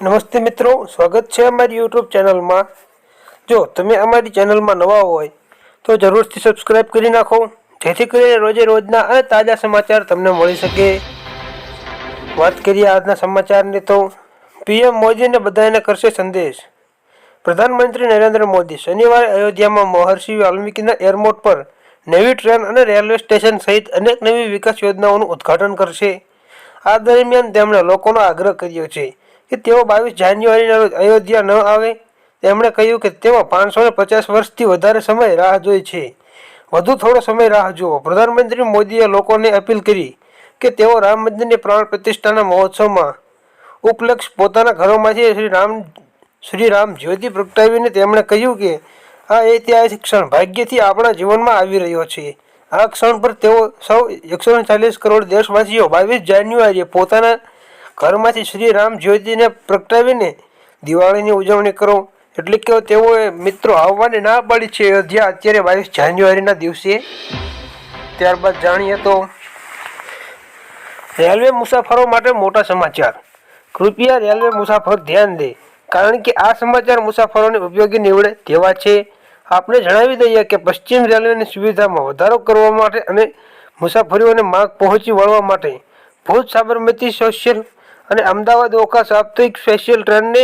નમસ્તે મિત્રો, સ્વાગત છે અમારી યુટ્યુબ ચેનલમાં। જો તમે અમારી ચેનલમાં નવા હોય તો જરૂરથી સબસ્ક્રાઇબ કરી નાખો, જેથી કરીને રોજે રોજના અને તાજા સમાચાર તમને મળી શકે। વાત કરીએ આજના સમાચારની તો પીએમ મોદીને બધાને કરશે સંદેશ। પ્રધાનમંત્રી નરેન્દ્ર મોદી શનિવારે અયોધ્યામાં મહર્ષિ વાલ્મીકીના એરપોર્ટ પર નવી ટ્રેન અને રેલવે સ્ટેશન સહિત અનેક નવી વિકાસ યોજનાઓનું ઉદ્ઘાટન કરશે। આ દરમિયાન તેમણે લોકોનો આગ્રહ કર્યો છે કે તેઓ 22 જાન્યુઆરીના રોજ અયોધ્યા ન આવે। તેમણે કહ્યું કે તેઓ 550 વર્ષથી વધારે સમય રાહ જોઈ છે, વધુ થોડો સમય રાહ જુઓ। પ્રધાનમંત્રી મોદીએ લોકોને અપીલ કરી કે તેઓ રામ મંદિરની પ્રાણ પ્રતિષ્ઠાના મહોત્સવમાં ઉપલક્ષ પોતાના ઘરોમાંથી શ્રી રામ જ્યોતિ પ્રગટાવીને તેમણે કહ્યું કે આ ઐતિહાસિક ક્ષણ ભાગ્યથી આપણા જીવનમાં આવી રહ્યો છે। આ ક્ષણ પર તેઓ સૌ 140 કરોડ દેશવાસીઓ 22 જાન્યુઆરીએ પોતાના ઘરમાંથી શ્રી રામ જ્યોતિને પ્રગટાવીને દિવાળીની ઉજવણી કરો। એટલે કે તેઓએ મિત્રો આવવાની ના પાડી છે અયોધ્યા અત્યારે 22 જાન્યુઆરીના દિવસે। ત્યારબાદ જાણીએ તો રેલવે મુસાફરો માટે મોટા સમાચાર। કૃપયા રેલવે મુસાફરો ધ્યાન દે, કારણ કે આ સમાચાર મુસાફરોને ઉપયોગી નીવડે તેવા છે। આપણે જણાવી દઈએ કે પશ્ચિમ રેલવેની સુવિધામાં વધારો કરવા માટે અને મુસાફરીઓને માર્ગ પહોંચી વળવા માટે ભુજ સાબરમતી સ્પેશિયલ અને અમદાવાદ ઓખા સાપ્તાહિક સ્પેશિયલ ટ્રેનને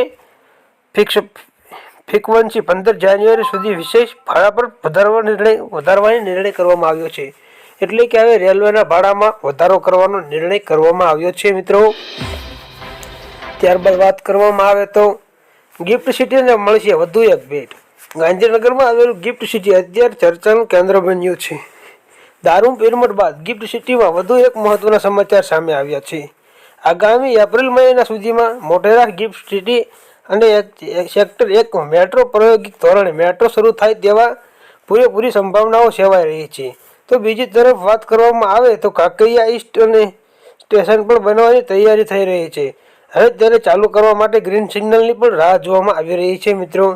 ફ્રીક્વન્સી 15 જાન્યુઆરી સુધી વિશેષ ભાડા પર વધારવાનો નિર્ણય કરવામાં આવ્યો છે। એટલે કે હવે રેલવેના ભાડામાં વધારો કરવાનો નિર્ણય કરવામાં આવ્યો છે મિત્રો। ત્યારબાદ વાત કરવામાં આવે તો ગિફ્ટ સિટીને મળશે વધુ એક ભેટ। ગાંધીનગરમાં આવેલું ગિફ્ટ સિટી અત્યારે ચર્ચાનું કેન્દ્ર બન્યું છે। દારૂ પિરમટ બાદ ગિફ્ટ સિટીમાં વધુ એક મહત્વના સમાચાર સામે આવ્યા છે। આગામી એપ્રિલ મહિના સુધીમાં મોટેરા ગિફ્ટ સિટી અને સેક્ટર 1 મેટ્રો પ્રાયોગિક ધોરણે મેટ્રો શરૂ થાય તેવા પૂરેપૂરી સંભાવનાઓ સેવાઈ રહી છે। તો બીજી તરફ વાત કરવામાં આવે તો કાંકરિયા ઈસ્ટ અને સ્ટેશન પણ બનવાની તૈયારી થઈ રહી છે। હવે તેને ચાલુ કરવા માટે ગ્રીન સિગ્નલની પણ રાહ જોવામાં આવી રહી છે મિત્રો।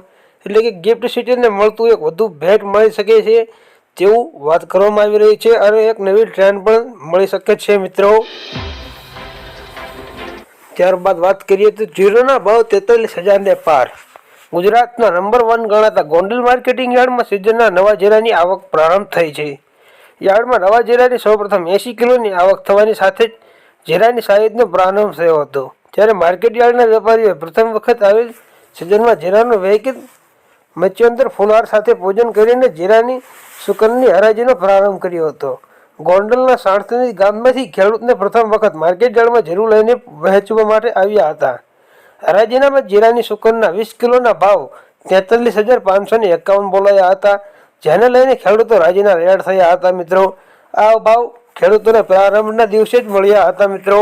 એટલે કે ગિફ્ટ સિટીને મળતું એક વધુ ભેટ મળી શકે છે તેવું વાત કરવામાં આવી રહી છે, અને એક નવી ટ્રેન પણ મળી શકે છે મિત્રો। ત્યારબાદ વાત કરીએ તો જીરુના ભાવ 43,000ને પાર। ગુજરાતના નંબર 1 ગણાતા ગોંડલ માર્કેટિંગ યાર્ડમાં સિઝનના નવા જીરાની આવક પ્રારંભ થઈ છે। યાર્ડમાં નવા જીરાની સૌપ્રથમ 80 કિલોની આવક થવાની સાથે જ જીરાની સાઈઝનો પ્રારંભ થયો હતો। ત્યારે માર્કેટ યાર્ડના વેપારીઓએ પ્રથમ વખત આવેલ સિઝનમાં જીરાનું વૈકિત મત્સ્યોત્તર ફુલહાર સાથે પૂજન કરીને જીરાની શુકનની હરાજીનો પ્રારંભ કર્યો હતો। ગોંડલના સાણસની ગામમાંથી ખેડૂતને પ્રથમ વખત માર્કેટ યાર્ડમાં જીરું લઈને વહેંચવા માટે આવ્યા હતા। હરાજીનામાં જીરાની શુકનના 20 કિલોના ભાવ 43,551 બોલાયા હતા, જેને લઈને ખેડૂતો રાજીના રેડ થયા હતા મિત્રો। આ ભાવ ખેડૂતોને પ્રારંભના દિવસે જ મળ્યા હતા મિત્રો।